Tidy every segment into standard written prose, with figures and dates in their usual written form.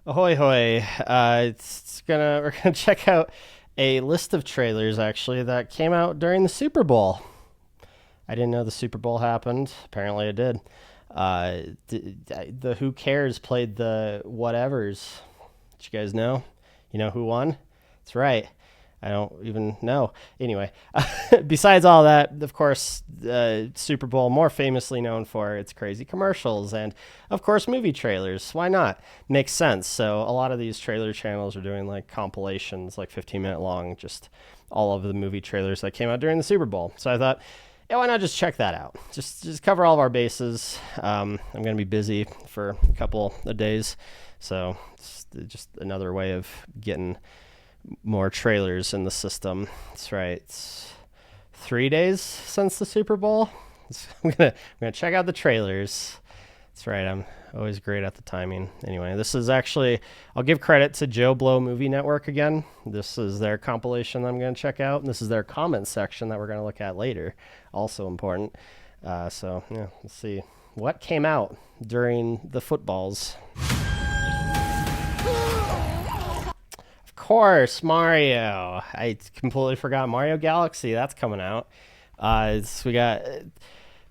Ahoy hoy. We're gonna check out a list of trailers actually that came out during the Super Bowl. I didn't know the Super Bowl happened. Apparently it did. The Who Cares played the whatevers. Did you guys know? You know who won? That's right. I don't even know. Anyway, besides all that, of course, Super Bowl, more famously known for its crazy commercials and, of course, movie trailers. Why not? Makes sense. So a lot of these trailer channels are doing like compilations, like 15-minute long, just all of the movie trailers that came out during the Super Bowl. So I thought, yeah, why not just check that out? Just cover all of our bases. I'm going to be busy for a couple of days, so it's just another way of getting more trailers in the system. That's right. It's 3 days since the Super Bowl. I'm gonna check out the trailers. That's right. I'm always great at the timing. Anyway, this is actually, I'll give credit to Joe Blow Movie Network again. This is their compilation that I'm going to check out, and this is their comment section that we're going to look at later. Also important. So yeah, let's see what came out during the footballs. Of course, Mario. I completely forgot Mario Galaxy. That's coming out. So we got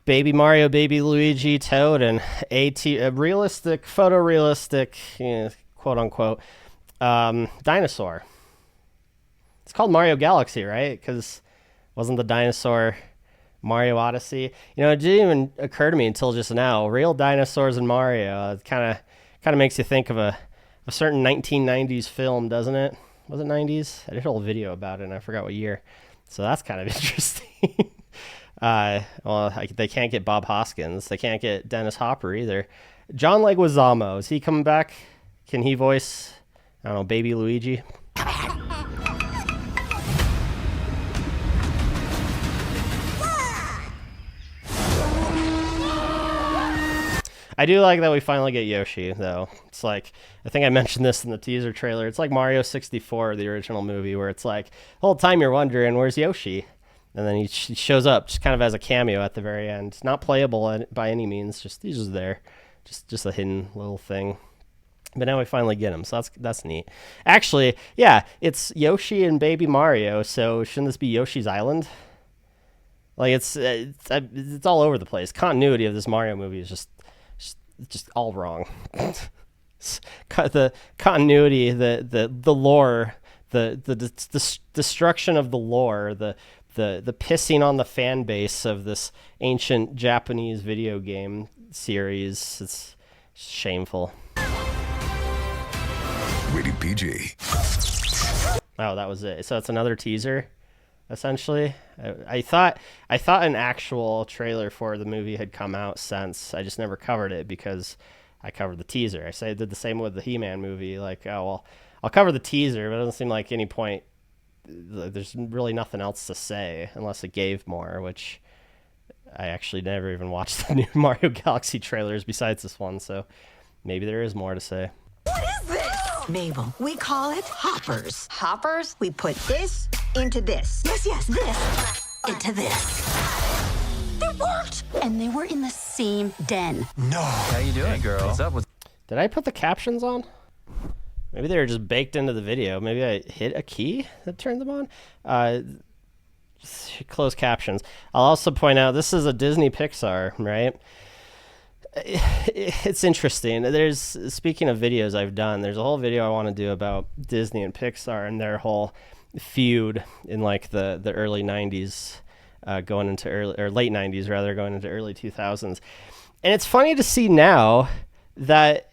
Baby Mario, Baby Luigi, Toad, and a realistic, photorealistic, quote unquote, dinosaur. It's called Mario Galaxy, right? Because wasn't the dinosaur Mario Odyssey? It didn't even occur to me until just now. Real dinosaurs in Mario. It kind of makes you think of a certain 1990s film, doesn't it? Was it 90s? I did a whole video about it, and I forgot what year. So that's kind of interesting. They can't get Bob Hoskins. They can't get Dennis Hopper either. John Leguizamo, is he coming back? Can he voice, I don't know, Baby Luigi? I do like that we finally get Yoshi, though. It's like, I think I mentioned this in the teaser trailer. It's like Mario 64, the original movie, where it's like, the whole time you're wondering, where's Yoshi? And then he shows up just kind of as a cameo at the very end. Not playable by any means, he's just there. Just a hidden little thing. But now we finally get him, so that's neat. Actually, yeah, it's Yoshi and Baby Mario, so shouldn't this be Yoshi's Island? Like, it's all over the place. Continuity of this Mario movie is just all wrong. The continuity, the lore, the destruction of the lore, the pissing on the fan base of this ancient Japanese video game series. It's shameful. Rated PG. Oh, that was it. So it's another teaser, essentially. I thought an actual trailer for the movie had come out since. I just never covered it because I covered the teaser. I did the same with the He-Man movie. Like, oh, well, I'll cover the teaser, but it doesn't seem like any point. There's really nothing else to say unless it gave more, which I actually never even watched the new Mario Galaxy trailers besides this one, so maybe there is more to say. What is this? Mabel, we call it hoppers. Hoppers? We put this into this. Yes, this into this. They worked! And they were in the same den. No. How you doing, girl? What's up with... Did I put the captions on? Maybe they were just baked into the video. Maybe I hit a key that turned them on. Closed captions. I'll also point out this is a Disney Pixar, right? It's interesting. Speaking of videos I've done, there's a whole video I want to do about Disney and Pixar and their whole feud in like the early 90s, going into late 90s rather, going into early 2000s. And it's funny to see now that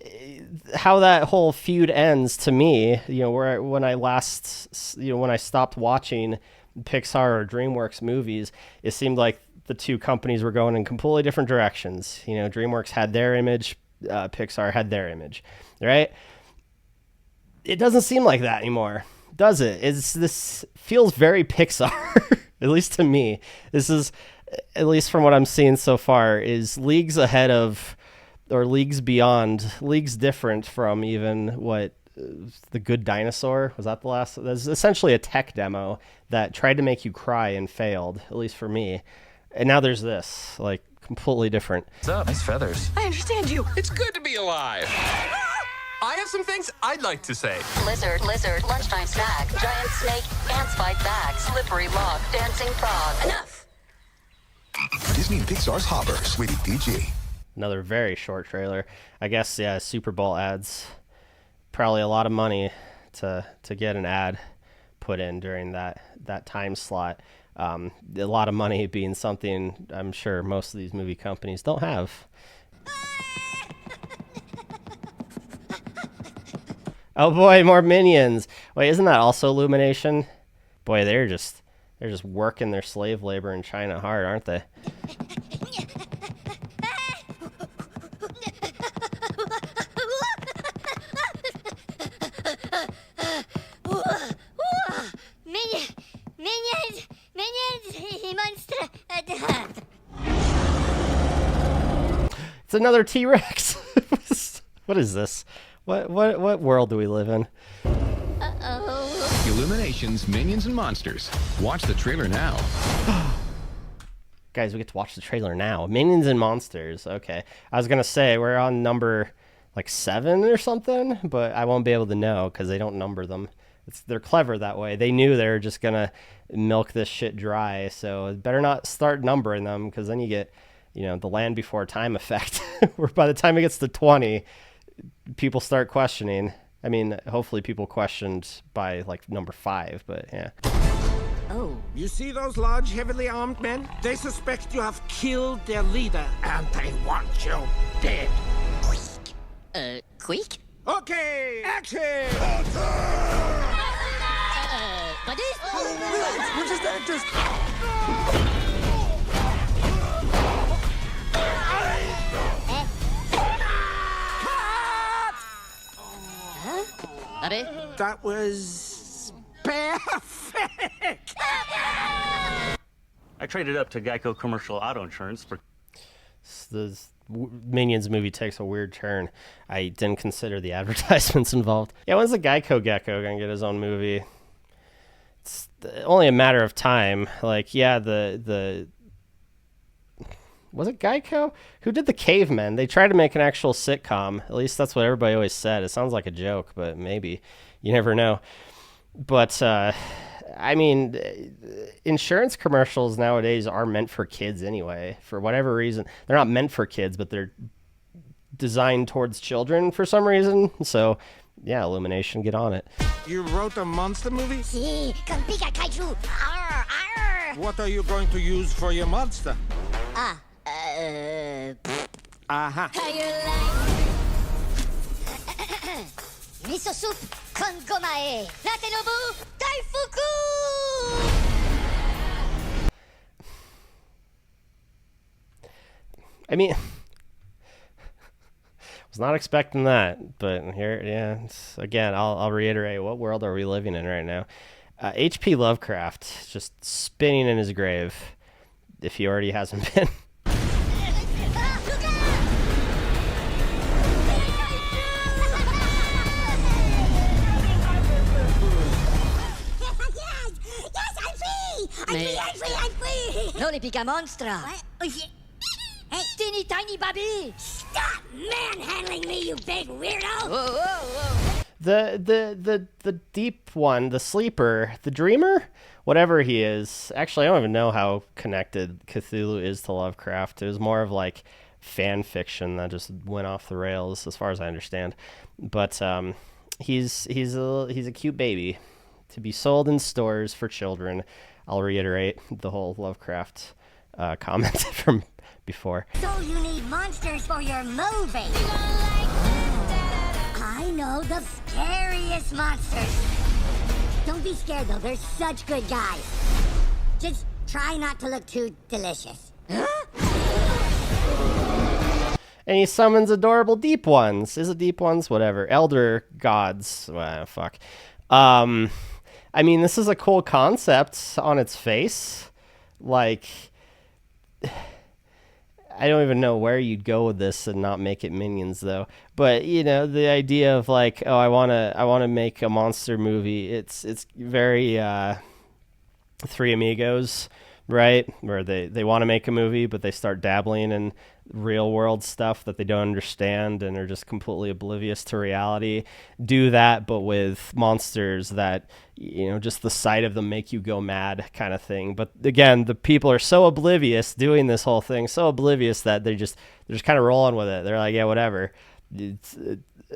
how that whole feud ends to me, when I stopped watching Pixar or DreamWorks movies, it seemed like the two companies were going in completely different directions. DreamWorks had their image, Pixar had their image, right? It doesn't seem like that anymore, does it? This feels very Pixar, at least to me. This is, at least from what I'm seeing so far, is leagues ahead of, or leagues beyond, leagues different from even what The Good Dinosaur was. That the last? That's essentially a tech demo that tried to make you cry and failed, at least for me. And now there's this, like, completely different. What's up? Nice feathers. I understand you. It's good to be alive. I have some things I'd like to say. Lizard, lunchtime snack, giant snake, ants fight back, slippery log, dancing frog. Enough! Disney and Pixar's Hoppers, rated PG. Another very short trailer. I guess, yeah, Super Bowl ads. Probably a lot of money to get an ad put in during that time slot. A lot of money being something I'm sure most of these movie companies don't have. Oh boy, more Minions. Wait, isn't that also Illumination? Boy, they're just working their slave labor in China hard, aren't they? It's another T-Rex. What is this? What world do we live in? Illumination's Minions and Monsters. Watch the trailer now. Guys, we get to watch the trailer now. Minions and Monsters. Okay. I was going to say we're on number like 7 or something, but I won't be able to know because they don't number them. They're clever that way. They knew they were just going to milk this shit dry, so better not start numbering them because then you get, the Land Before Time effect, where by the time it gets to 20, people start questioning. I mean, hopefully people questioned by like number 5, but yeah. Oh. You see those large, heavily armed men? They suspect you have killed their leader, and they want you dead. Quick? Okay, action! What is? What is that? Just... That was perfect. I traded up to Geico Commercial Auto Insurance for. The Minions movie takes a weird turn. I didn't consider the advertisements involved. Yeah, when's the Geico Gecko gonna get his own movie? It's only a matter of time. Like, yeah, the was it Geico? Who did the Cavemen? They tried to make an actual sitcom. At least that's what everybody always said. It sounds like a joke, but maybe. You never know. But, I mean, insurance commercials nowadays are meant for kids anyway. For whatever reason. They're not meant for kids, but they're designed towards children for some reason. So, yeah, Illumination, get on it. You wrote a monster movie? Sí, con pica kaiju. Arr, arr. What are you going to use for your monster? Aha. Miso soup con gomae. Natenobu daifuku. I mean, was not expecting that, but here, yeah. Again, I'll reiterate: what world are we living in right now? H.P. Lovecraft just spinning in his grave, if he already hasn't been. I'm free. Non pica monstra. Hey, teeny tiny Bobby. Stop manhandling me, you big weirdo. Whoa. The deep one, the sleeper, the dreamer, whatever he is. Actually, I don't even know how connected Cthulhu is to Lovecraft. It was more of like fan fiction that just went off the rails, as far as I understand. But he's a cute baby to be sold in stores for children. I'll reiterate the whole Lovecraft comment from before. So you need monsters for your movie. I know the scariest monsters. Don't be scared though, they're such good guys. Just try not to look too delicious. And he summons adorable deep ones. Is it deep ones? Whatever. Elder gods. Well, fuck. I mean, this is a cool concept on its face. Like, I don't even know where you'd go with this and not make it Minions, though. But, the idea of like, oh, I wanna make a monster movie. It's very Three Amigos, right? Where they want to make a movie, but they start dabbling in real world stuff that they don't understand and are just completely oblivious to reality. Do that, but with monsters that, just the sight of them make you go mad kind of thing. But again, the people are so oblivious doing this whole thing, so oblivious that they're just kind of rolling with it. They're like, yeah, whatever. It's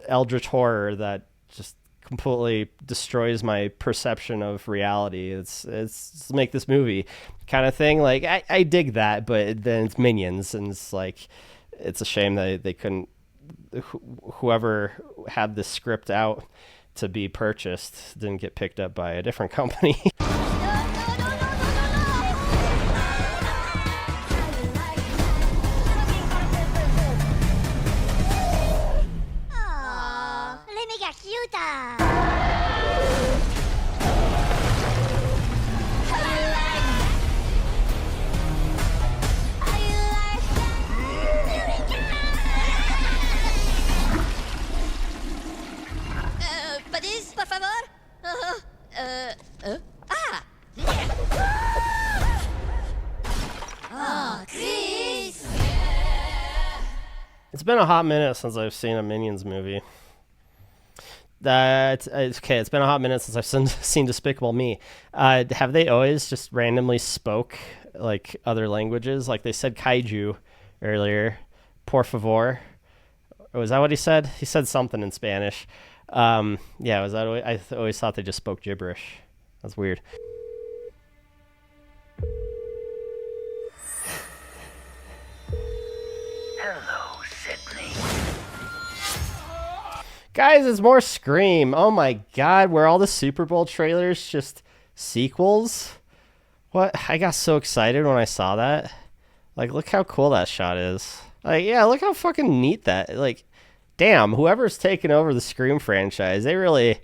eldritch horror that just completely destroys my perception of reality. It's let's make this movie kind of thing. Like I dig that, but then it's Minions, and it's like, it's a shame that they couldn't, whoever had this script out to be purchased didn't get picked up by a different company. Let me get cute. Buddies, por favor. Oh, Chris. It's been a hot minute since I've seen a Minions movie. Okay, it's been a hot minute since I've seen Despicable Me. Have they always just randomly spoke like other languages? Like they said kaiju earlier. Por favor. Was that what he said? He said something in Spanish. Yeah, was that? I always thought they just spoke gibberish. That's weird. Hello, Sydney. Guys, it's more Scream. Oh my god, were all the Super Bowl trailers just sequels? What? I got so excited when I saw that. Like, look how cool that shot is. Like, yeah, look how fucking neat that. Like, damn, whoever's taken over the Scream franchise, they really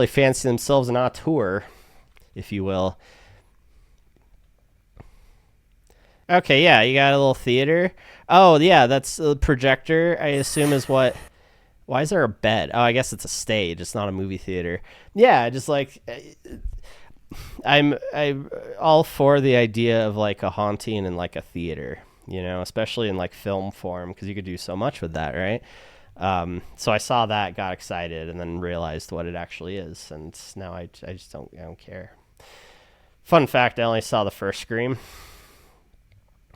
fancy themselves an auteur, if you will. Okay, yeah, you got a little theater. Oh, yeah, that's the projector, I assume is what... Why is there a bed? Oh, I guess it's a stage. It's not a movie theater. Yeah, just like... I'm all for the idea of like a haunting in like a theater, especially in like film form, because you could do so much with that, right? So I saw that, got excited, and then realized what it actually is, and now I just don't care. Fun fact, I only saw the first Scream,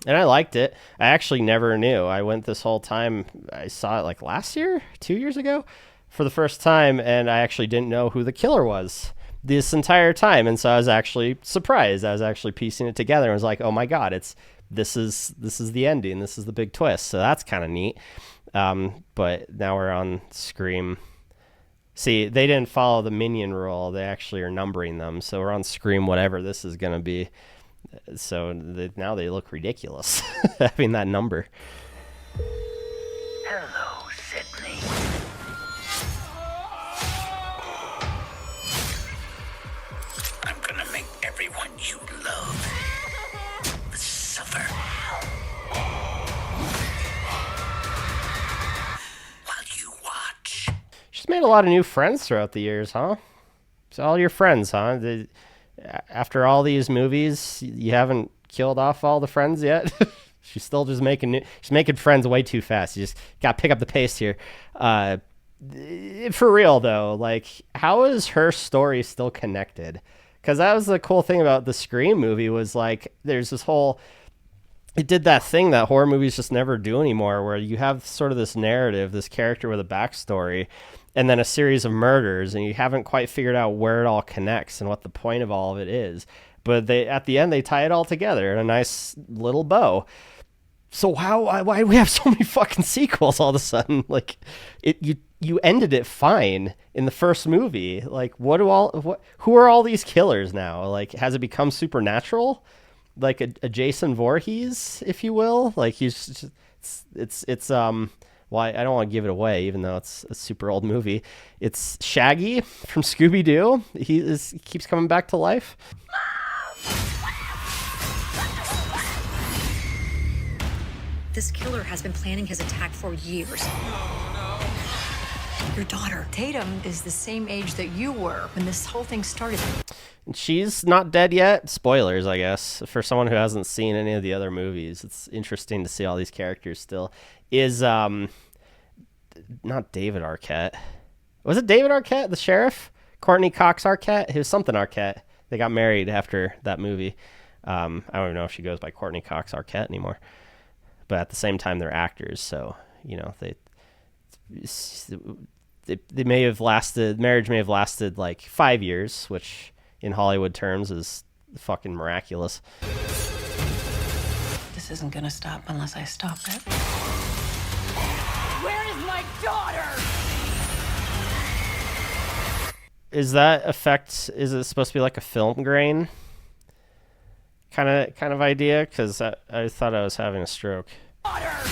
and I liked it. I actually never knew. I went this whole time, I saw it like last year, 2 years ago, for the first time, and I actually didn't know who the killer was this entire time, and so I was actually surprised. I was actually piecing it together and was like, oh my god, this is the ending, this is the big twist, so that's kind of neat. But now we're on Scream. See, they didn't follow the Minion rule. They actually are numbering them. So we're on Scream, whatever this is going to be. So now they look ridiculous having that number. Hello, Sydney. I'm gonna make everyone you love suffer. She's made a lot of new friends throughout the years, huh? So all your friends, huh? After all these movies, you haven't killed off all the friends yet? She's still just she's making friends way too fast. You just got to pick up the pace here. For real, though, like, how is her story still connected? Because that was the cool thing about the Scream movie was, like, there's this whole... It did that thing that horror movies just never do anymore, where you have sort of this narrative, this character with a backstory, and then a series of murders, and you haven't quite figured out where it all connects and what the point of all of it is. But at the end, they tie it all together in a nice little bow. So why do we have so many fucking sequels all of a sudden? Like, you ended it fine in the first movie. Like, who are all these killers now? Like, has it become supernatural? Like a Jason Voorhees, if you will? Like, he's just, it's well, I don't want to give it away, even though it's a super old movie. It's Shaggy from Scooby-Doo. He keeps coming back to life. This killer has been planning his attack for years. Your daughter, Tatum, is the same age that you were when this whole thing started. And she's not dead yet. Spoilers, I guess, for someone who hasn't seen any of the other movies. It's interesting to see all these characters still. Is not David Arquette. Was it David Arquette, the sheriff? Courtney Cox Arquette? It was something Arquette. They got married after that movie. I don't even know if she goes by Courtney Cox Arquette anymore. But at the same time, they're actors, so they may have lasted. Marriage may have lasted like 5 years, which in Hollywood terms is fucking miraculous. This isn't gonna stop unless I stop it. Where is my daughter? Is that effect? Is it supposed to be like a film grain kind of idea? Because I thought I was having a stroke. Because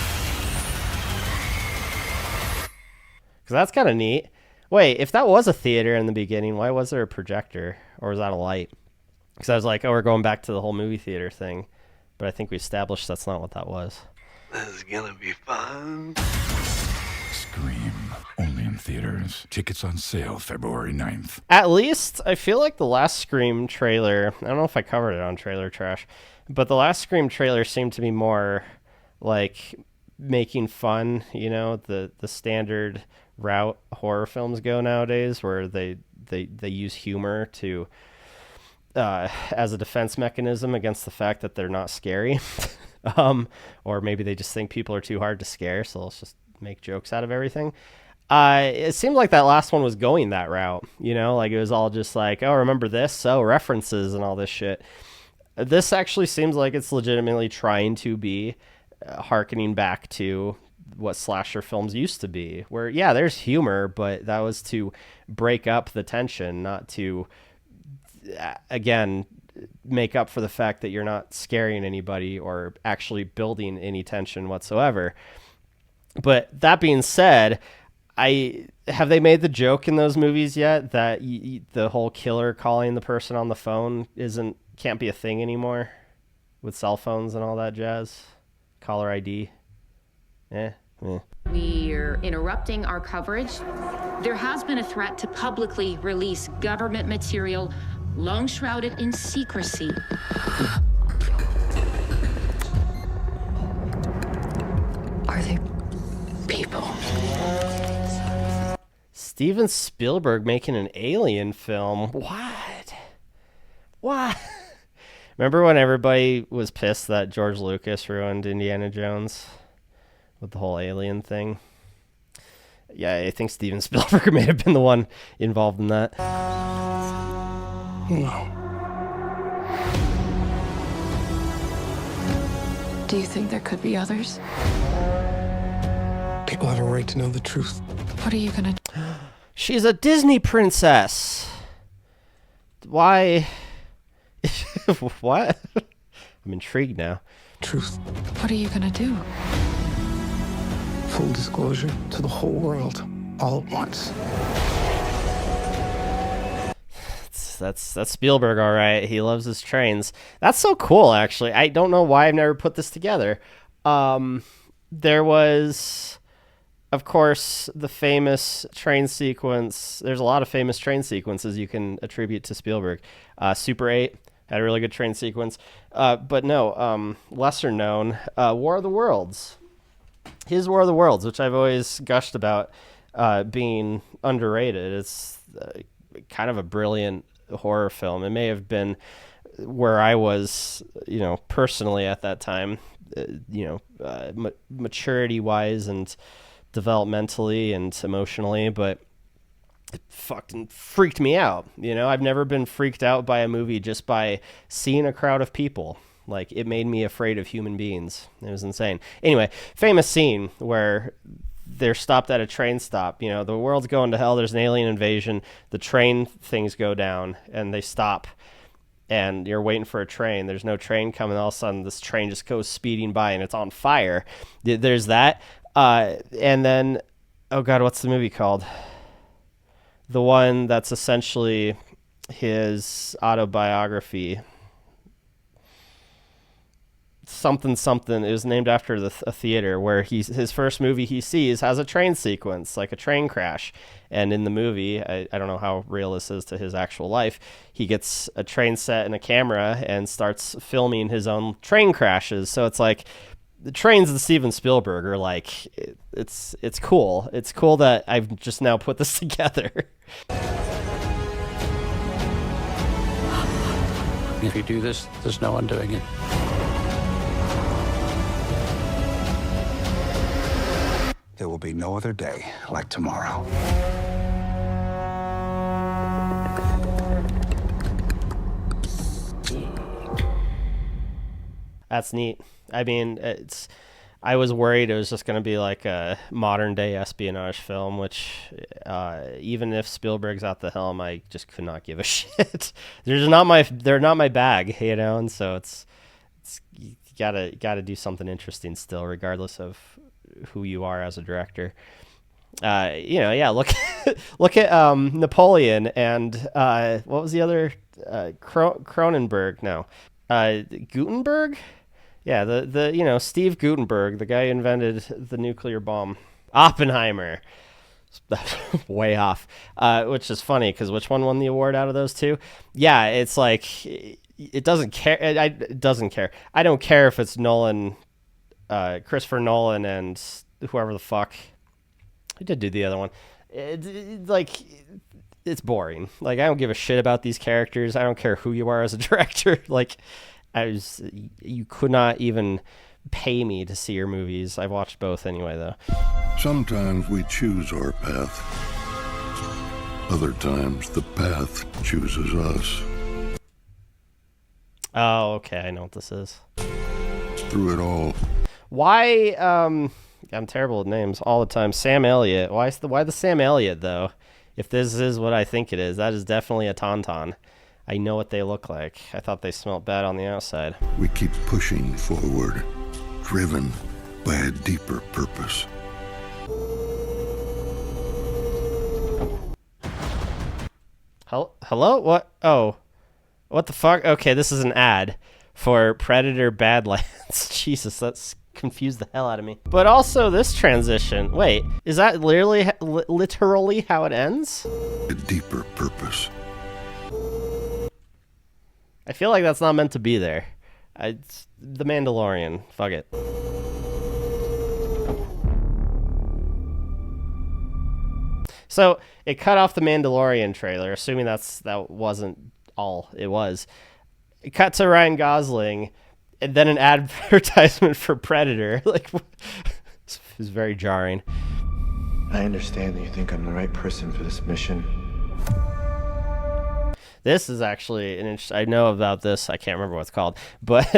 that's kind of neat. Wait, if that was a theater in the beginning, why was there a projector? Or was that a light? Because I was like, oh, we're going back to the whole movie theater thing. But I think we established that's not what that was. This is gonna be fun. Scream. Only in theaters. Tickets on sale February 9th. At least, I feel like the last Scream trailer, I don't know if I covered it on Trailer Trash, but the last Scream trailer seemed to be more like making fun, the standard route horror films go nowadays, where they use humor to as a defense mechanism against the fact that they're not scary. Or maybe they just think people are too hard to scare, so let's just make jokes out of everything. It seemed like that last one was going that route, like it was all just like, oh, remember this? So references and all this shit. This actually seems like it's legitimately trying to be hearkening back to what slasher films used to be, where, yeah, there's humor, but that was to break up the tension, not to, again, make up for the fact that you're not scaring anybody or actually building any tension whatsoever. But that being said, have they made the joke in those movies yet that the whole killer calling the person on the phone can't be a thing anymore with cell phones and all that jazz? Caller ID. We're interrupting our coverage. There has been a threat to publicly release government material long shrouded in secrecy. Are they people? Steven Spielberg making an alien film. What? Remember when everybody was pissed that George Lucas ruined Indiana Jones with the whole alien thing? Yeah, I think Steven Spielberg may have been the one involved in that. No. Do you think there could be others? People have a right to know the truth. What are you gonna do? She's a Disney princess. Why? What? I'm intrigued now. Truth. What are you gonna do? Full disclosure to the whole world, all at once. That's Spielberg, all right. He loves his trains. That's so cool, actually. I don't know why I've never put this together. There was, of course, the famous train sequence. There's a lot of famous train sequences you can attribute to Spielberg. Super 8 had a really good train sequence. But no, lesser known, War of the Worlds. His War of the Worlds, which I've always gushed about being underrated. It's kind of a brilliant horror film. It may have been where I was, personally at that time, maturity-wise and developmentally and emotionally, but it fucking freaked me out. I've never been freaked out by a movie just by seeing a crowd of people. Like, it made me afraid of human beings. It was insane. Anyway, famous scene where they're stopped at a train stop. The world's going to hell. There's an alien invasion. The train things go down, and they stop. And you're waiting for a train. There's no train coming. All of a sudden, this train just goes speeding by, and it's on fire. There's that. And then, oh God, what's the movie called? The one that's essentially his autobiography. something something. It was named after a theater where his first movie he sees has a train sequence, like a train crash. And in the movie, I don't know how real this is to his actual life, he gets a train set and a camera and starts filming his own train crashes. So it's like the trains of Steven Spielberg are like, it's cool. It's cool that I've just now put this together. If you do this, there's no undoing it. There will be no other day like tomorrow. That's neat. I mean, I was worried it was just going to be like a modern day espionage film, which even if Spielberg's at the helm, I just could not give a shit. They're not my bag, you know, and so it's you gotta do something interesting still, regardless of who you are as a director. Look at Napoleon and what was the other Cronenberg? No, Gutenberg. Yeah, the Steve Gutenberg, the guy who invented the nuclear bomb. Oppenheimer. Way off. Which is funny because which one won the award out of those two? Yeah, it's like it doesn't care. It doesn't care. I don't care if it's Nolan, Christopher Nolan, and whoever the fuck. Who did do the other one? It's boring. Like, I don't give a shit about these characters. I don't care who you are as a director. Like, you could not even pay me to see your movies. I've watched both anyway, though. Sometimes we choose our path. Other times the path chooses us. Oh, okay. I know what this is. Through it all. Why? I'm terrible with names all the time. Sam Elliott. Why the Sam Elliott though? If this is what I think it is, that is definitely a tauntaun. I know what they look like. I thought they smelled bad on the outside. We keep pushing forward, driven by a deeper purpose. Hello? What? Oh. What the fuck? Okay, this is an ad for Predator Badlands. Jesus, that's confused the hell out of me. But also this transition. Wait, is that literally how it ends? A deeper purpose. I feel like that's not meant to be there. It's The Mandalorian. Fuck it. So it cut off the Mandalorian trailer, assuming that wasn't all it was. It cut to Ryan Gosling, and then an advertisement for Predator. Like, it was very jarring. I understand that you think I'm the right person for this mission. This is actually an interesting. I know about this. I can't remember what it's called. But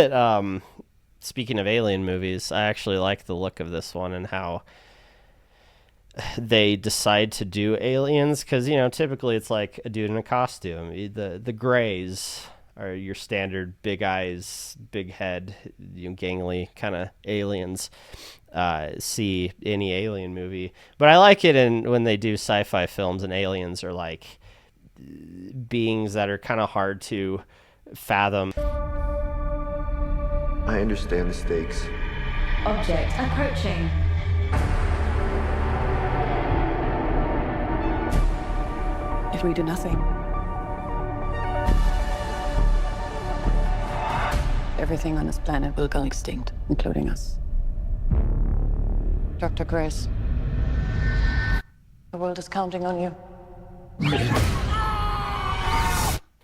speaking of alien movies, I actually like the look of this one and how they decide to do aliens. Because, typically it's like a dude in a costume. The Greys are your standard big eyes, big head, gangly kind of aliens. See any alien movie. But I like it when they do sci-fi films and aliens are like beings that are kind of hard to fathom. I understand the stakes. Object approaching. If we do nothing, everything on this planet will go extinct, including us. Dr. Grace, the world is counting on you.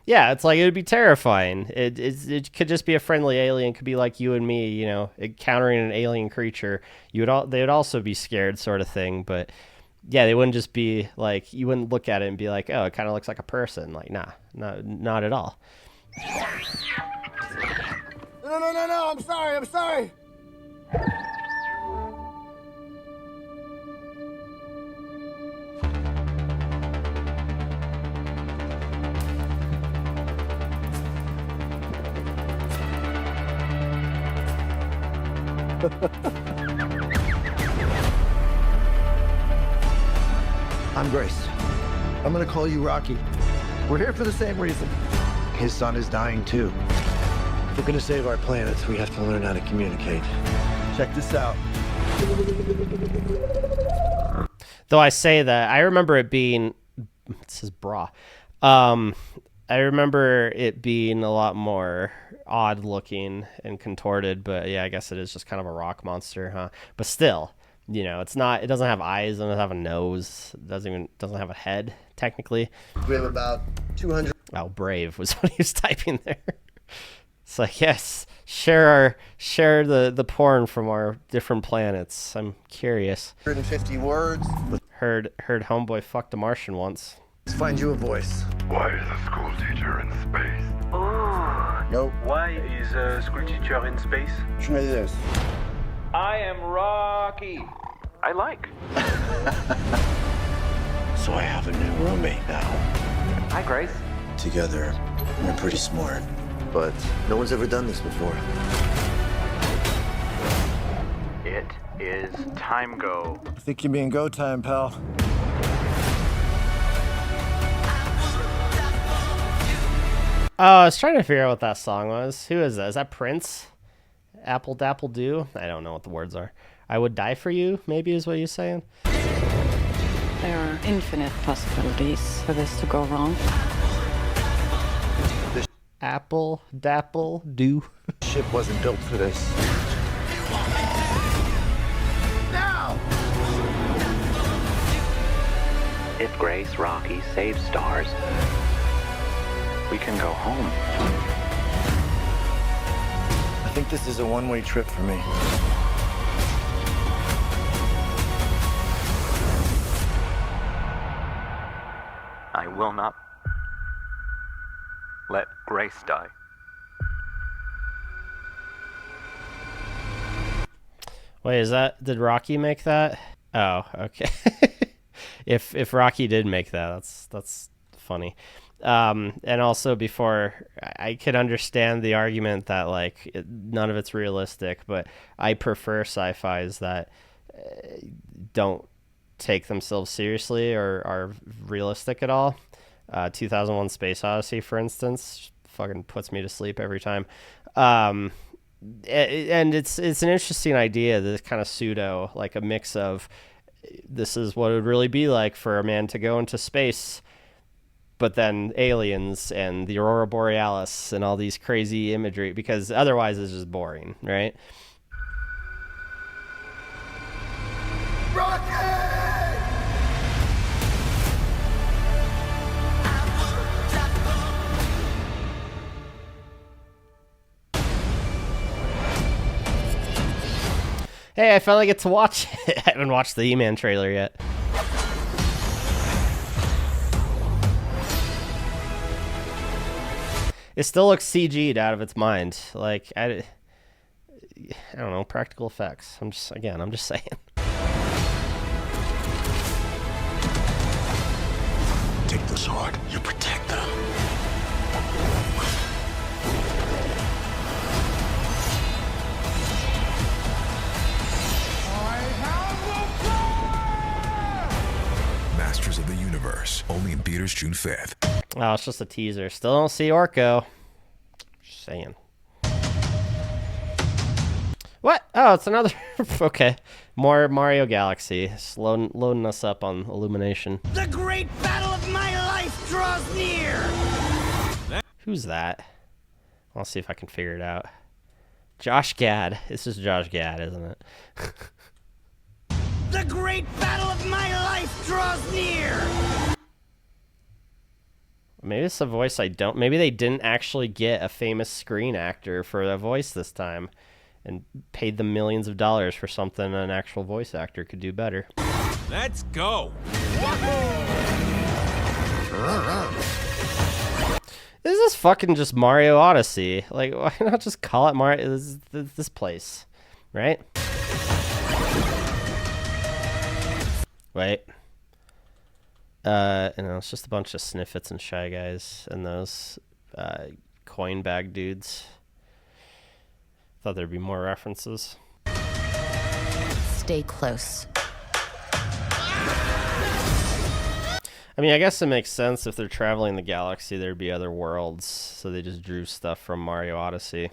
Yeah, it's like it would be terrifying. It could just be a friendly alien. It could be like you and me, encountering an alien creature. They would also be scared, sort of thing. But yeah, they wouldn't just be like, you wouldn't look at it and be like, oh, it kind of looks like a person. Like, nah, not at all. No, I'm sorry. I'm Grace. I'm gonna call you Rocky. We're here for the same reason. His son is dying too. If we're gonna save our planets, we have to learn how to communicate. Check this out. Though I say that, I remember it being, it says bra. I remember it being a lot more odd looking and contorted, but yeah, I guess it is just kind of a rock monster, huh? But still, you know, it doesn't have eyes, it doesn't have a nose, it doesn't have a head, technically. We have about 200. Oh, brave was what he was typing there. It's like, yes, share the porn from our different planets. I'm curious. 150 words. Heard homeboy fucked a Martian once. Let's find you a voice. Why is a school teacher in space? Nope. Why is a school teacher in space? Try this. I am Rocky. I like. So I have a new roommate now. Hi, Grace. Together, we're pretty smart. But no one's ever done this before. It is time go. I think you mean go time, pal. Oh, I was trying to figure out what that song was. Who is that? Is that Prince? Apple Dapple Do? I don't know what the words are. I would die for you, maybe is what you're saying. There are infinite possibilities for this to go wrong. Apple Dapple Do. The ship wasn't built for this. Now! If Grace Rocky saves stars, we can go home. I think this is a one-way trip for me. I will not let Grace die. Wait, did Rocky make that? Oh, okay. If Rocky did make that, that's funny. And also before, I could understand the argument that like none of it's realistic, but I prefer sci-fis that don't take themselves seriously or are realistic at all. 2001 Space Odyssey, for instance, fucking puts me to sleep every time. And it's an interesting idea, this kind of pseudo, like a mix of this is what it would really be like for a man to go into space, but then aliens and the Aurora Borealis and all these crazy imagery, because otherwise it's just boring, right? Hey, I finally get to watch it. I haven't watched the E-Man trailer yet. It still looks CG'd out of its mind. Like, I don't know, practical effects. I'm just saying. Take the sword. You protect them. Masters of the Universe. Only in theaters June 5th. Oh, it's just a teaser. Still don't see Orko. Just saying. What? Oh, it's another... Okay. More Mario Galaxy. Just loading us up on Illumination. The great battle of my life draws near! Who's that? I'll see if I can figure it out. Josh Gad. This is Josh Gad, isn't it? The great battle of my life draws near! Maybe it's a voice I don't... Maybe they didn't actually get a famous screen actor for a voice this time and paid them millions of dollars for something an actual voice actor could do better. Let's go! This is fucking just Mario Odyssey. Like, why not just call it Mario... This place, right? Wait. It's just a bunch of Sniffits and Shy Guys and those coin bag dudes. Thought there'd be more references. Stay close. I mean, I guess it makes sense if they're traveling the galaxy, there'd be other worlds, so they just drew stuff from Mario Odyssey.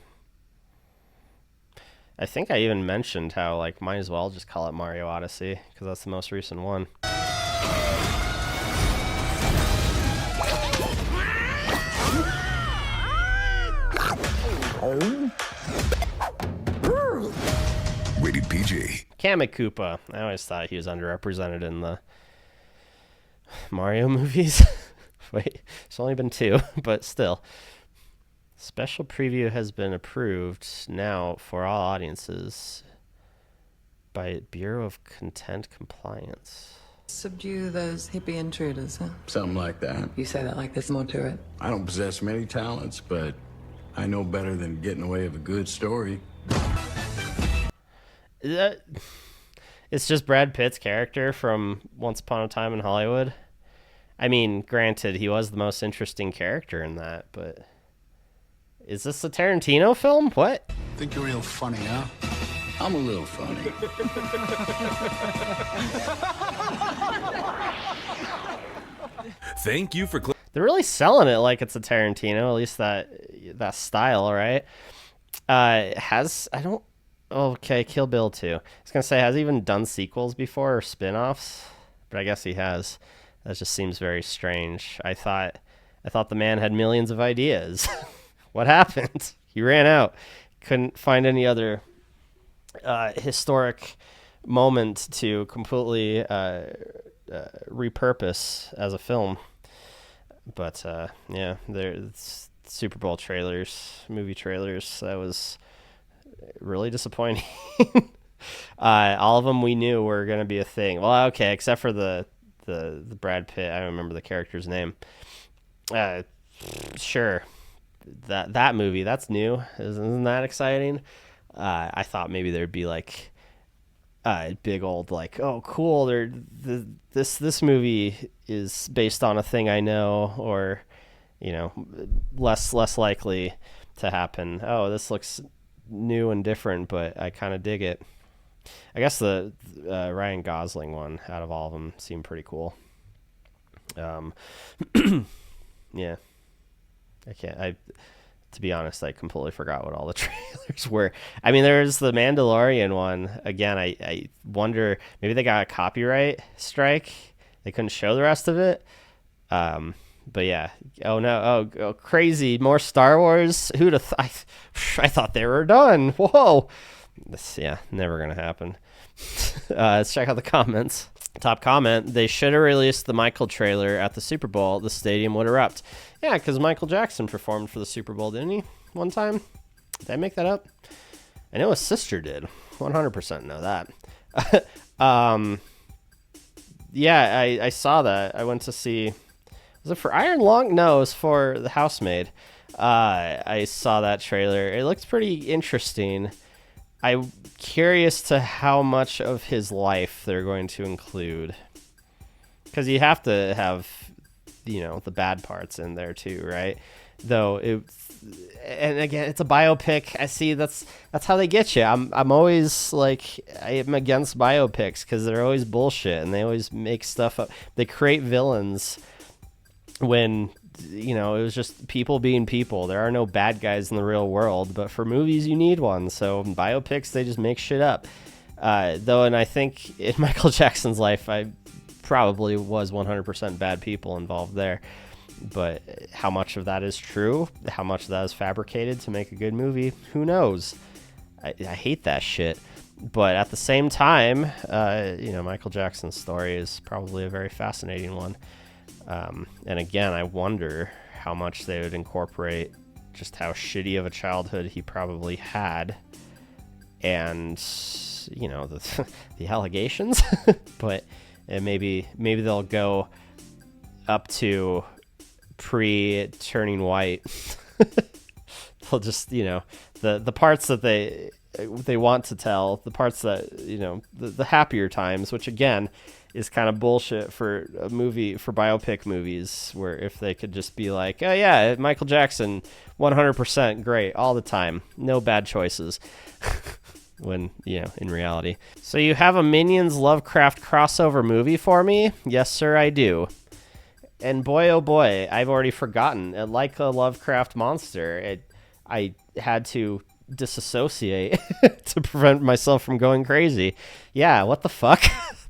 I think I even mentioned how, like, might as well just call it Mario Odyssey, because that's the most recent one. Rated PG. Kamicupa. I always thought he was underrepresented in the Mario movies. Wait, it's only been 2, but still. Special preview has been approved now for all audiences by Bureau of Content Compliance. Subdue those hippie intruders, huh? Something like that. You say that like there's more to it. I don't possess many talents, but I know better than getting away with a good story. It's just Brad Pitt's character from Once Upon a Time in Hollywood. I mean, granted, he was the most interesting character in that, but is this a Tarantino film? What? Think you're real funny, huh? I'm a little funny. Thank you for... They're really selling it like it's a Tarantino, at least that style, right? Okay, Kill Bill 2. I was going to say, has he even done sequels before or spin-offs? But I guess he has. That just seems very strange. I thought the man had millions of ideas. What happened? He ran out. Couldn't find any other historic moment to completely repurpose as a film. But yeah, there's Super Bowl trailers, movie trailers. That was really disappointing. All of them we knew were going to be a thing. Well, okay, except for the Brad Pitt. I don't remember the character's name. Sure, that movie, that's new. Isn't that exciting? I thought maybe there'd be like a big old like, oh cool, this movie is based on a thing I know, or less likely to happen. Oh, this looks new and different, but I kind of dig it. I guess the Ryan Gosling one out of all of them seemed pretty cool. Yeah, to be honest, I completely forgot what all the trailers were. I mean, there's the Mandalorian one. Again, I wonder, maybe they got a copyright strike. They couldn't show the rest of it. But yeah. Oh no. Oh, crazy. More Star Wars. I thought they were done. Whoa. Never going to happen. Let's check out the comments. Top comment: they should have released the Michael trailer at the Super Bowl. The stadium would erupt. Yeah, because Michael Jackson performed for the Super Bowl, didn't he? One time? Did I make that up? I know his sister did. 100% know that. Yeah, I saw that. I went to see... Was it for Iron Lung? No, it was for The Housemaid. I saw that trailer. It looks pretty interesting. I'm curious to how much of his life they're going to include. Because you have to have, the bad parts in there too, right? Though and again, it's a biopic. I see that's how they get you. I'm always like, I am against biopics because they're always bullshit and they always make stuff up. They create villains when it was just people being people. There are no bad guys in the real world, but for movies you need one. So in biopics, they just make shit up. Though, and I think in Michael Jackson's life, I probably was 100% bad people involved there. But how much of that is true? How much of that is fabricated to make a good movie? Who knows? I hate that shit. But at the same time, Michael Jackson's story is probably a very fascinating one. And again, I wonder how much they would incorporate just how shitty of a childhood he probably had, and the allegations. But maybe they'll go up to pre-turning white. They'll just the parts that they want to tell, the parts that the happier times, which again is kind of bullshit for a movie, for biopic movies, where if they could just be like, oh yeah, Michael Jackson, 100% great all the time, no bad choices. When, in reality. So you have a Minions Lovecraft crossover movie for me? Yes, sir, I do. And boy, oh boy, I've already forgotten. Like a Lovecraft monster, I had to disassociate to prevent myself from going crazy. Yeah, what the fuck?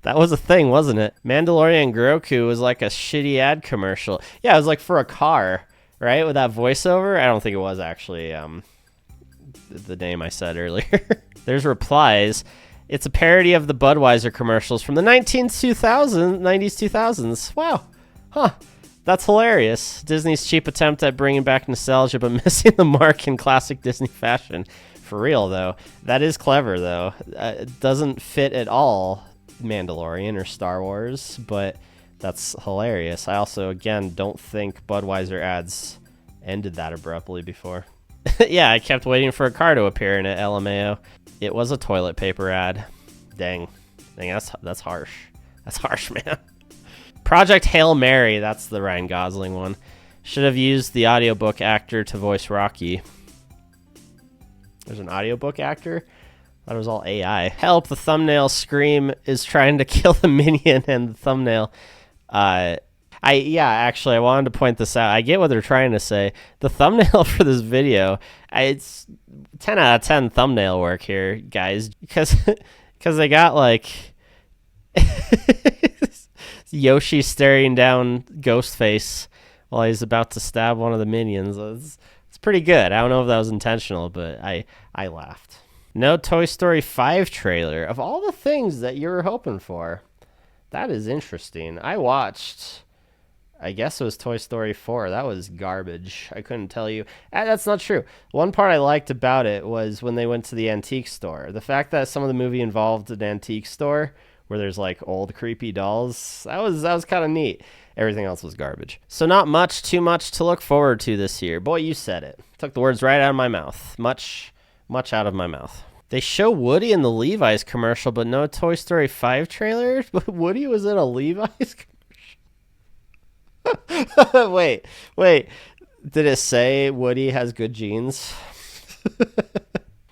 That was a thing, wasn't it? Mandalorian and Grogu was like a shitty ad commercial. Yeah, it was like for a car, right? With that voiceover. I don't think it was actually the name I said earlier. There's replies. It's a parody of the Budweiser commercials from the 90s, 2000s. Wow. Huh. That's hilarious. Disney's cheap attempt at bringing back nostalgia but missing the mark in classic Disney fashion. For real, though. That is clever, though. It doesn't fit at all Mandalorian or Star Wars, but that's hilarious. I also, again, don't think Budweiser ads ended that abruptly before. Yeah, I kept waiting for a car to appear in it, LMAO. It was a toilet paper ad. Dang, that's harsh. That's harsh, man. Project Hail Mary, that's the Ryan Gosling one. Should have used the audiobook actor to voice Rocky. There's an audiobook actor? Thought it was all AI. Help, the thumbnail Scream is trying to kill the minion and the thumbnail. Actually, I wanted to point this out. I get what they're trying to say. The thumbnail for this video, it's 10 out of 10 thumbnail work here, guys. Because they got, like... Yoshi staring down Ghostface while he's about to stab one of the minions. It's pretty good. I don't know if that was intentional, but I laughed. No Toy Story 5 trailer. Of all the things that you were hoping for, that is interesting. I watched, I guess it was Toy Story 4. That was garbage. I couldn't tell you. That's not true. One part I liked about it was when they went to the antique store. The fact that some of the movie involved an antique store where there's like old creepy dolls. That was kind of neat. Everything else was garbage. So not too much to look forward to this year. Boy, you said it. Took the words right out of my mouth. Much out of my mouth. They show Woody in the Levi's commercial, but no Toy Story 5 trailer? But Woody was in a Levi's commercial? Wait. Did it say Woody has good genes?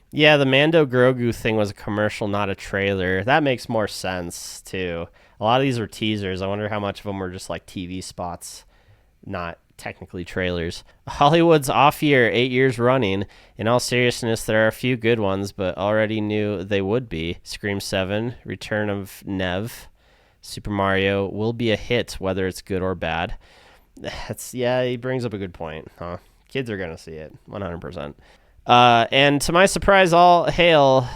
Yeah, the Mando Grogu thing was a commercial, not a trailer. That makes more sense, too. A lot of these were teasers. I wonder how much of them were just like TV spots, not technically trailers. Hollywood's off year, 8 years running. In all seriousness, there are a few good ones, but already knew they would be. Scream 7, Return of Nev, Super Mario will be a hit, whether it's good or bad. He brings up a good point, huh? Kids are going to see it, 100%. And to my surprise, Hail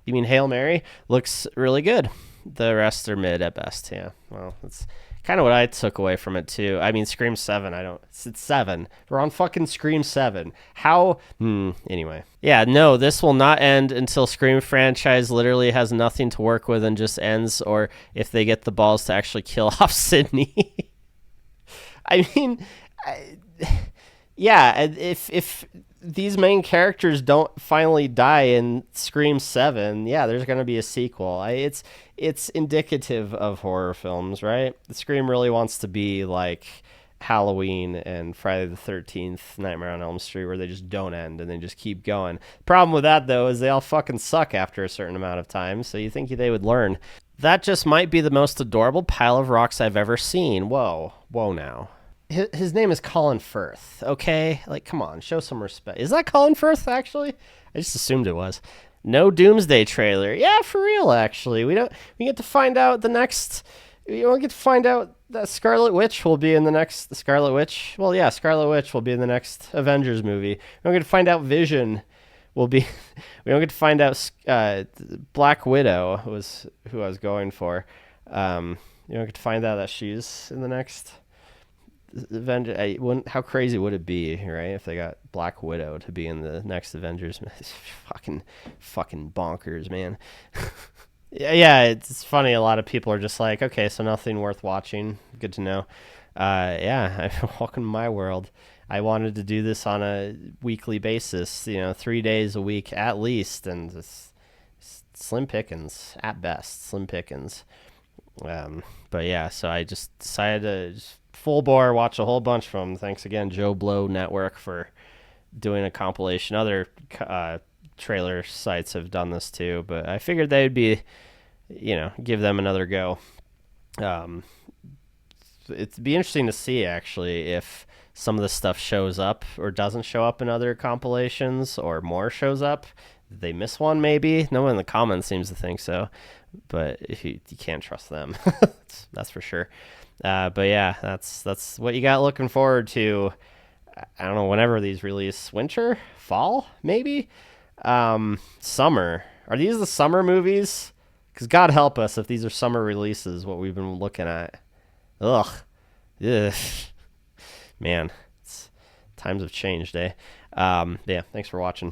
Mary looks really good. The rest are mid at best. Yeah. Well, that's kind of what I took away from it too. I mean, Scream 7, it's 7. We're on fucking Scream 7. How? Anyway. Yeah, no, this will not end until Scream franchise literally has nothing to work with and just ends, or if they get the balls to actually kill off Sydney. I mean, if these main characters don't finally die in Scream 7, there's going to be a sequel. It's indicative of horror films, right? Scream really wants to be like Halloween and Friday the 13th, Nightmare on Elm Street, where they just don't end and they just keep going. Problem with that, though, is they all fucking suck after a certain amount of time, so you think they would learn. That just might be the most adorable pile of rocks I've ever seen. Whoa now. His name is Colin Firth, okay? Like, come on, show some respect. Is that Colin Firth, actually? I just assumed it was. No Doomsday trailer. Yeah, for real, actually. We get to find out we don't get to find out that Scarlet Witch will be in the next... Scarlet Witch? Well, yeah, Scarlet Witch will be in the next Avengers movie. We don't get to find out Vision will be... We don't get to find out Black Widow was who I was going for. You don't get to find out that she's in the next... Avenger. How crazy would it be, right, if they got Black Widow to be in the next Avengers? It's fucking bonkers, man. Yeah, it's funny. A lot of people are just like, okay, so nothing worth watching. Good to know. Welcome to my world. I wanted to do this on a weekly basis, 3 days a week at least, and it's slim pickings at best, slim pickings. But yeah, so I just decided to just full bore watch a whole bunch of them. Thanks again, Joe Blow Network, for doing a compilation. Other trailer sites have done this too, but I figured they'd be, give them another go. It'd be interesting to see actually if some of the stuff shows up or doesn't show up in other compilations, or more shows up. Did they miss one maybe? No one in the comments seems to think so, but if you can't trust them. That's for sure. But yeah, that's what you got looking forward to. I don't know, whenever these release. Winter? Fall? Maybe? Summer. Are these the summer movies? Because God help us if these are summer releases, what we've been looking at. Ugh. Man, times have changed, eh? Yeah, thanks for watching.